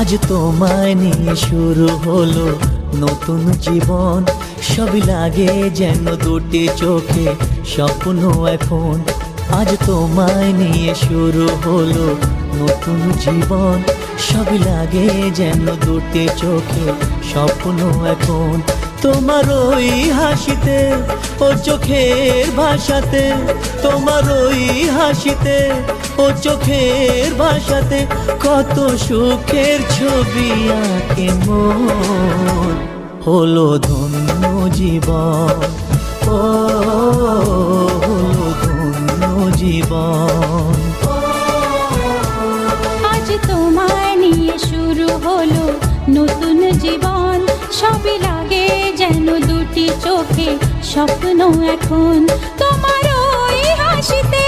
আজ তোমায় নিয়ে শুরু হলো নতুন জীবন, সবই লাগে যেন দুটি চোখে স্বপ্ন এখন। আজ তোমায় নিয়ে শুরু হলো নতুন জীবন, সবই লাগে যেন দুটি চোখে স্বপ্ন এখন। তোমার ওই হাসিতে ও চোখের ভাষাতে, তোমার ওই হাসিতে ও চোখের ভাষাতে কত সুখের ছবি আঁকে মন। হলো ধন্য জীবন, ও হলো ধন্য জীবন। আজ তোমায় নিয়ে শুরু হলো নতুন জীবন, সবই লাগে যেন দুটি চোখে স্বপ্ন এখন। তোমার ওই হাসিতে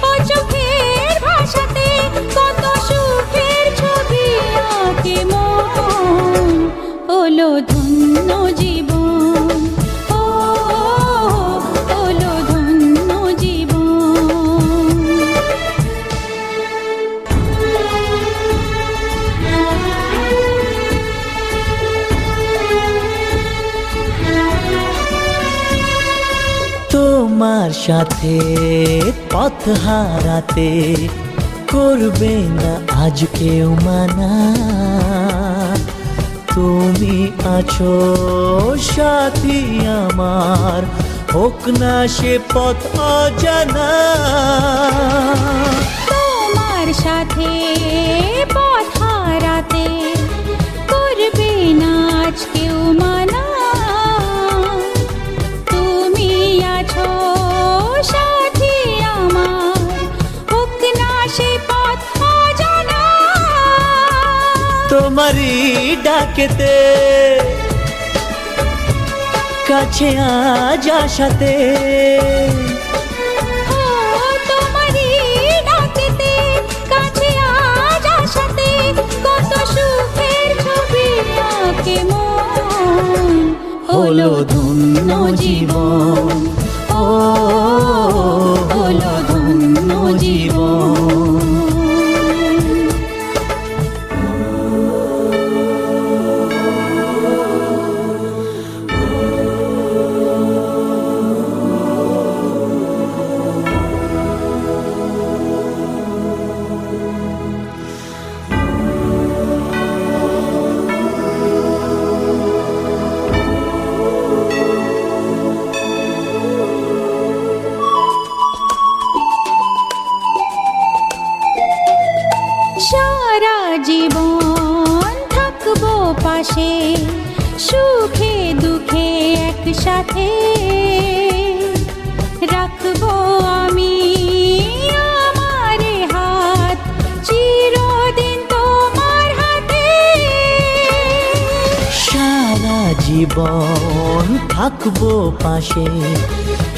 ও চোখের ভাষাতে কত সুখের ছবি আঁকে মন। হলো ধন্য জীবন, ও হলো ধন্য জীবন। তোমার সাথে পথ হারাতে করবে না আজ কেউ মানা। তুমি আছো সাথী আমার, হোক না সে পথ অজানা। তোমার সাথে পথ হারাতে করবে না আজ কেউ মানা। তুমি আছো সাথী আমার, হোক না সে পথ অজানা। তোমারই ডাকেতে কাছে আজ আসাতে, তোমারই ডাকেতে কাছে আজ আসাতে কত সুখের ছবি আঁকে মন। হলো ধন্য জীবন, ও হলো ধন্য জীবন। সারা জীবন থাকবো পাশে, সুখে দুঃখে একসাথে রাখবো আমি আমার হাত চিরদিন তোমার হাতে। সারা জীবন থাকবো পাশে,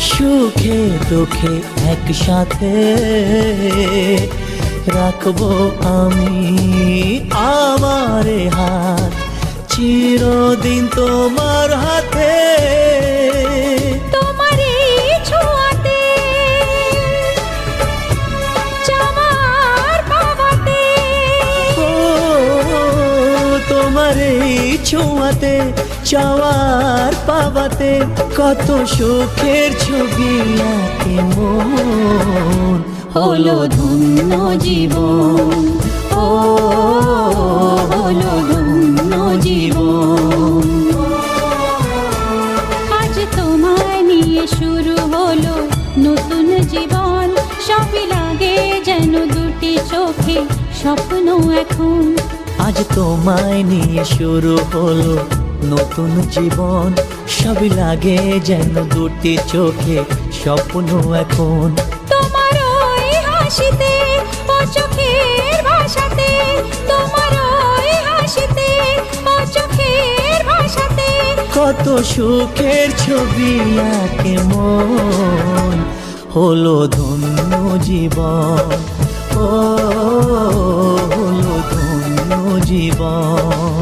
সুখে দুঃখে একসাথে রাখবো আমি আমার হাত চিরদিন তোমার হাতে। তোমার এই ছোঁয়াতে চাওয়ার পাওয়াতে, ও তোমার এই ছোঁয়াতে চাওয়ার পাওয়াতে কত সুখের ছবি আঁকে মন। হলো ধন্য জীবন, ও হলো ধন্য জীবন। আজ তোমায় নিয়ে শুরু হলো নতুন জীবন, সবই লাগে যেন দুটি চোখে স্বপ্ন এখন। আজ তোমায় নিয়ে শুরু হলো নতুন জীবন, সবই লাগে যেন দুটি চোখে স্বপ্ন এখন। তোমার ওই হাসিতে ও চোখের ভাষাতে, তোমার ওই হাসিতে ও চোখের ভাষাতে কত সুখের ছবি আঁকে মন। হলো ধন্য জীবন, ও হলো ধন্য জীবন।